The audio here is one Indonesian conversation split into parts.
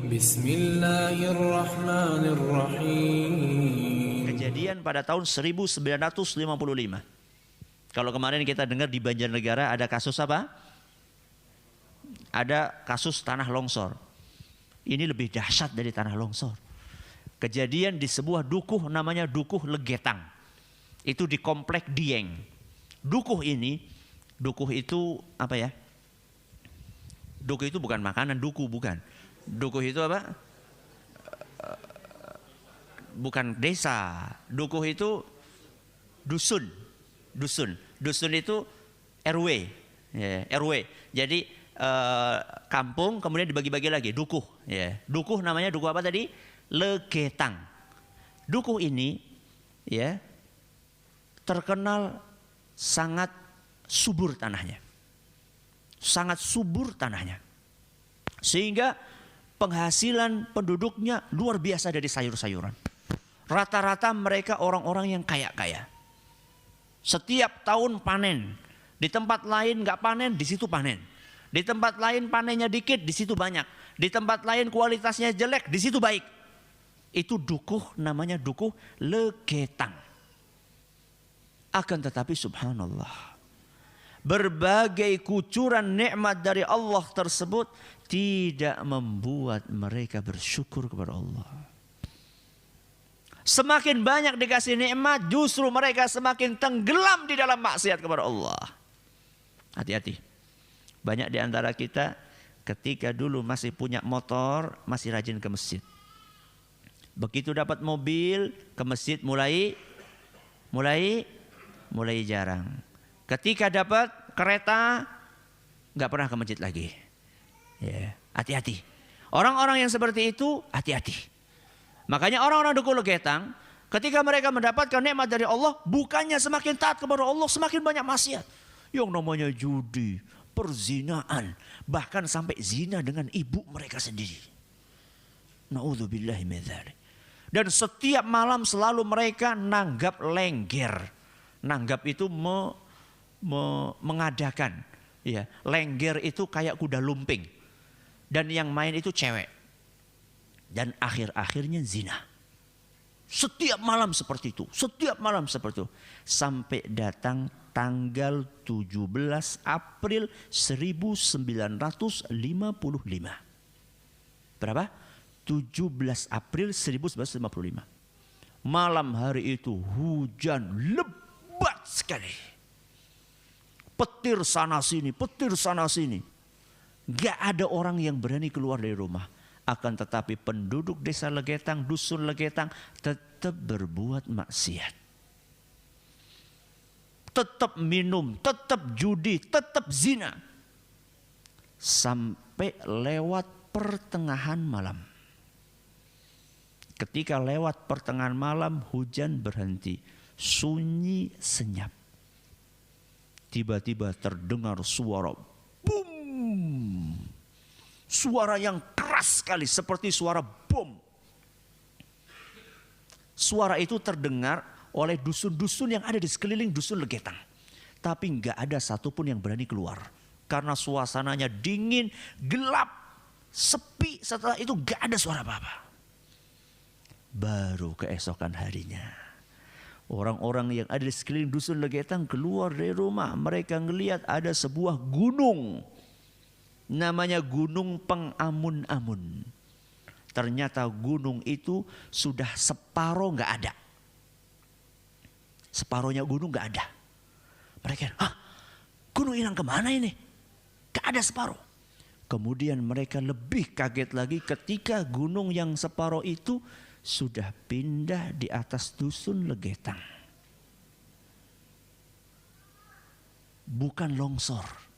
Bismillahirrahmanirrahim. Kejadian pada tahun 1955. Kalau kemarin kita dengar di Banjarnegara ada kasus apa? Ada kasus tanah longsor. Ini lebih dahsyat dari tanah longsor. Kejadian di sebuah dukuh namanya Dukuh Legetang. Itu di Komplek Dieng. Dukuh itu apa ya? Dukuh itu bukan makanan, bukan. Dukuh itu apa? Bukan desa. Dukuh itu dusun. Dusun itu RW. Ya, RW. Jadi kampung kemudian dibagi-bagi lagi. Dukuh. Ya. Dukuh namanya dukuh apa tadi? Legetang. Dukuh ini ya terkenal sangat subur tanahnya. Sangat subur tanahnya. Sehingga penghasilan penduduknya luar biasa dari sayur-sayuran. Rata-rata mereka orang-orang yang kaya-kaya. Setiap tahun panen. Di tempat lain nggak panen, di situ panen. Di tempat lain panennya dikit, di situ banyak. Di tempat lain kualitasnya jelek, di situ baik. Itu dukuh, namanya Dukuh Legetang. Akan tetapi subhanallah, berbagai kucuran nikmat dari Allah tersebut tidak membuat mereka bersyukur kepada Allah. Semakin banyak dikasih nikmat, justru mereka semakin tenggelam di dalam maksiat kepada Allah. Hati-hati. Banyak di antara kita ketika dulu masih punya motor, masih rajin ke masjid. Begitu dapat mobil, ke masjid mulai jarang. Ketika dapat kereta, nggak pernah ke masjid lagi. Ya, hati-hati. Orang-orang yang seperti itu, hati-hati. Makanya orang-orang Dukuh Legetang, ketika mereka mendapatkan nikmat dari Allah, bukannya semakin taat kepada Allah, semakin banyak maksiat. Yang namanya judi, perzinaan, bahkan sampai zina dengan ibu mereka sendiri. Na'udzubillahi min dzalik. Dan setiap malam selalu mereka nanggap lengger. Nanggap itu mengadakan. Ya, lengger itu kayak kuda lumping. Dan yang main itu cewek. Dan akhir-akhirnya zina. Setiap malam seperti itu. Sampai datang tanggal 17 April 1955. Berapa? 17 April 1955. Malam hari itu hujan lebat sekali. Petir sana sini. Gak ada orang yang berani keluar dari rumah. Akan tetapi penduduk desa Legetang, dusun Legetang tetap berbuat maksiat. Tetap minum, tetap judi, tetap zina. Sampai lewat pertengahan malam. Ketika lewat pertengahan malam, hujan berhenti. Sunyi senyap. Tiba-tiba terdengar suara boom. Suara yang keras sekali seperti suara bom. Suara itu terdengar oleh dusun-dusun yang ada di sekeliling dusun Legetang. Tapi nggak ada satupun yang berani keluar. Karena suasananya dingin, gelap, sepi. Setelah itu nggak ada suara apa-apa. Baru keesokan harinya, orang-orang yang ada di sekeliling dusun Legetang keluar dari rumah. Mereka ngelihat ada sebuah gunung. Namanya Gunung Pengamun-amun. Ternyata gunung itu sudah separuh nggak ada. Separuhnya gunung nggak ada. Mereka, gunung hilang kemana ini? Gak ada separuh. Kemudian mereka lebih kaget lagi ketika gunung yang separuh itu sudah pindah di atas dusun Legetang. Bukan longsor.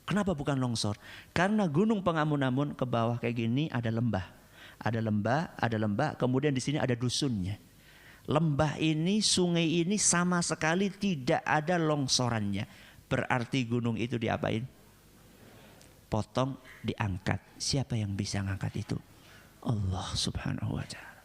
Kenapa bukan longsor? Karena Gunung Pengamun-amun ke bawah kayak gini ada lembah. Ada lembah, kemudian di sini ada dusunnya. Lembah ini, sungai ini sama sekali tidak ada longsorannya. Berarti gunung itu diapain? Potong, diangkat. Siapa yang bisa ngangkat itu? Allah Subhanahu wa ta'ala.